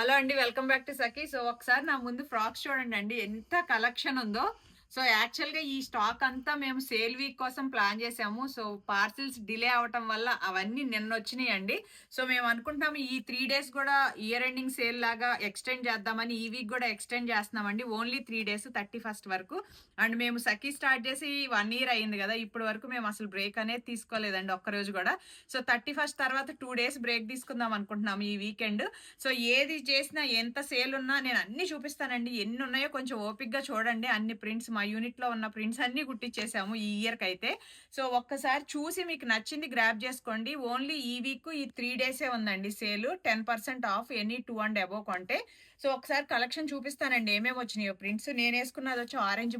Hello అండి. Welcome back to Sakhi. So, ఒకసారి నా ముందు ఫ్రాక్స్ చూడండండి. ఎంత కలెక్షన్ ఉందో. సో, యాక్చువల్‌గా ఈ స్టాక్ అంతా మేము సేల్ వీక్ కోసం ప్లాన్ చేసాము. సో, పార్సిల్స్ డిలే అవ్వటం వల్ల అవన్నీ నిన్నొచ్చినియండి. సో, మేము అనుకుంటున్నాము ఈ 3 డేస్ గూడా ఇయర్ ఎండింగ్ సేల్ లాగా ఎక్స్‌టెండ్ చేద్దామని ఈ వీక్ గూడా ఎక్స్‌టెండ్ చేస్తున్నామండి. ఓన్లీ 3 డేస్ 31st వరకు. అండ్ మేము సఖీ స్టార్ట్ చేసి 1 ఇయర్ అయింది గదా! ఇప్పటి వరకు మేము అసలు బ్రేక్ అనేది తీసుకోలేదండి ఒక్కరోజు గూడా. సో, 31st తర్వాత 2 డేస్ బ్రేక్ తీసుకుందాం అనుకుంటున్నాము ఈ వీకెండ్. సో, ఏది చేసినా ఎంత సేల్ ఉన్నా నేను అన్నీ చూపిస్తానండి. ఎన్ని ఉన్నాయో కొంచెం ఓపికగా చూడండి. అన్ని ప్రింట్స్ మా యూనిట్‌లో ఉన్న ప్రింట్స్ అన్నీ కుట్టిచ్చేసాము ఈ ఇయర్‌కైతే. సో, ఒక్కసారి చూసి మీకు నచ్చింది గ్రాబ్ చేసుకోండి. ఓన్లీ ఈ వీక్ ఈ 3 డేసే ఉందండి సేలు. 10% ఆఫ్ ఎనీ 2 అండ్ అబోవ్ కొంటే. సో, ఒకసారి కలెక్షన్ చూపిస్తానండి ఏమేమి వచ్చినాయో ప్రింట్స్. నేనేసుకున్నదొచ్చి ఆరెంజ్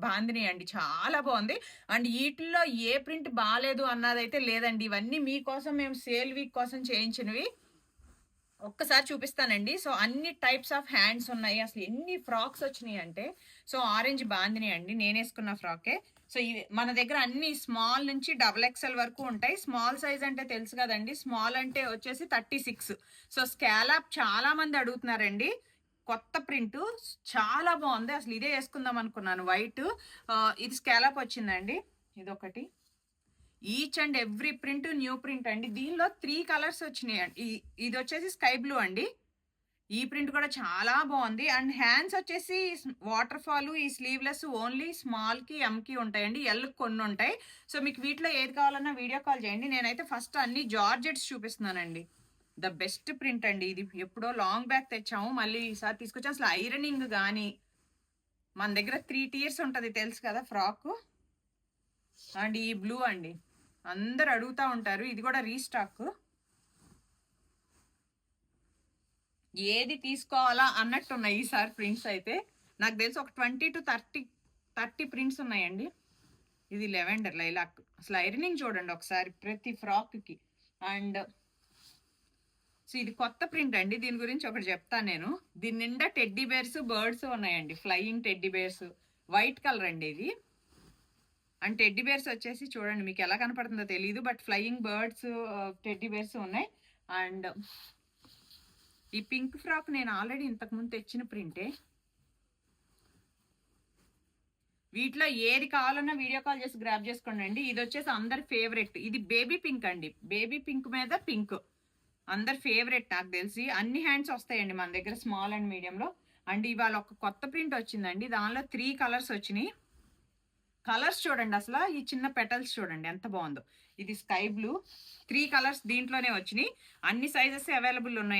బాందిని అండి. చాలా బావుంది. అండ్ ఈటిల్లో ఏ ప్రింట్ బాలేదు అన్నదైతే లేదండి. ఇవన్నీ మీకోసం మేము సేల్ వీక్ కోసం చేయించినవి. ఒక్కసారి చూపిస్తానండి. సో, అన్ని టైప్స్ ఆఫ్ హ్యాండ్స్ ఉన్నాయి. అసలు ఎన్ని ఫ్రాక్స్ వచ్చినియంటే, సో, ఆరెంజ్ బాందిని అండి. నేనేసుకున్న ఫ్రాకే. సో, ఇవి మన దగ్గర అన్ని స్మాల్ నుంచి డబుల్ ఎక్స్ఎల్ వరకు ఉంటాయి. స్మాల్ సైజ్ అంటే తెలుసు కదండీ! స్మాల్ అంటే వచ్చేసి 36. సో, స్కాలప్ చాలా మంది అడుగుతున్నారండి. కొత్త ప్రింటు చాలా బావుంది. అసలు ఇదే యేసుకుందాం అనుకున్నాను వైటు. ఇది స్కాలప్ వచ్చిందండి. ఇదొకటి. Each and every print new print అండి. దీనిలో 3 కలర్స్ వచ్చినాయండి. ఇదొచ్చేసి స్కై బ్లూ అండి. ఈ ప్రింట్ కూడా చాలా బాగుంది. అండ్ హ్యాండ్స్ వచ్చేసి వాటర్ ఫాల్, ఈ స్లీవ్లెస్ ఓన్లీ స్మాల్ కి ఎం కి ఉంటాయండి. ఎల్ కొన్ని ఉంటాయి. సో మీకు వీటిలో ఏది కావాలన్నా వీడియో కాల్ చేయండి. నేనైతే ఫస్ట్ అన్ని జార్జెట్స్ చూపిస్తున్నానండి. ద బెస్ట్ ప్రింట్ అండి ఇది. ఎప్పుడో లాంగ్ బ్యాక్ తెచ్చాము, మళ్ళీ ఈసారి తీసుకొచ్చాం. అసలు ఐరనింగ్ కానీ మన దగ్గర 3 tiers ఉంటది తెలుసు కదా ఫ్రాక్. అండ్ ఈ బ్లూ అండి, అందరు అడుగుతా ఉంటారు. ఇది కూడా రీస్టాక్. ఏది తీసుకోవాలా అన్నట్టు ఉన్నాయి ఈసారి ప్రింట్స్ అయితే. నాకు తెలిసి ఒక 20 to 30 ప్రింట్స్ ఉన్నాయండి. ఇది లెవెండర్ లైలాక్. అసలు ఐరనింగ్ చూడండి ఒకసారి ప్రతి ఫ్రాక్ కి. అండ్ సో ఇది కొత్త ప్రింట్ అండి. దీని గురించి ఒకటి చెప్తాను నేను. దీని నిండా టెడ్డీ బేర్స్, బర్డ్స్ ఉన్నాయండి. Flying teddy bears. White colour అండి ఇది. అండ్ టెడ్డీ బేర్స్ వచ్చేసి చూడండి, మీకు ఎలా కనపడుతుందో తెలియదు, but flying birds, teddy bears ఉన్నాయి. అండ్ ఈ పింక్ ఫ్రాక్ నేను ఆల్రెడీ ఇంతకుముందు తెచ్చిన ప్రింటే. వీటిలో ఏది కావాలన్నా వీడియో కాల్ చేసి గ్రాబ్ చేసుకోండి అండి. ఇది వచ్చేసి అందరి ఫేవరెట్. ఇది బేబీ పింక్ అండి. బేబీ పింక్ మీద పింక్ అందరి ఫేవరెట్ నాకు తెలిసి. అన్ని హ్యాండ్స్ వస్తాయండి మన దగ్గర, స్మాల్ అండ్ మీడియంలో. అండ్ ఇవాళ ఒక కొత్త ప్రింట్ వచ్చిందండి. దానిలో 3 కలర్స్ వచ్చినాయి. కలర్స్ చూడండి, అసలు ఈ చిన్న పెటల్స్ చూడండి ఎంత బాగుందో. ఇది స్కై బ్లూ. 3 కలర్స్ దీంట్లోనే వచ్చినాయి. అన్ని సైజెస్ అవైలబుల్ ఉన్నాయి.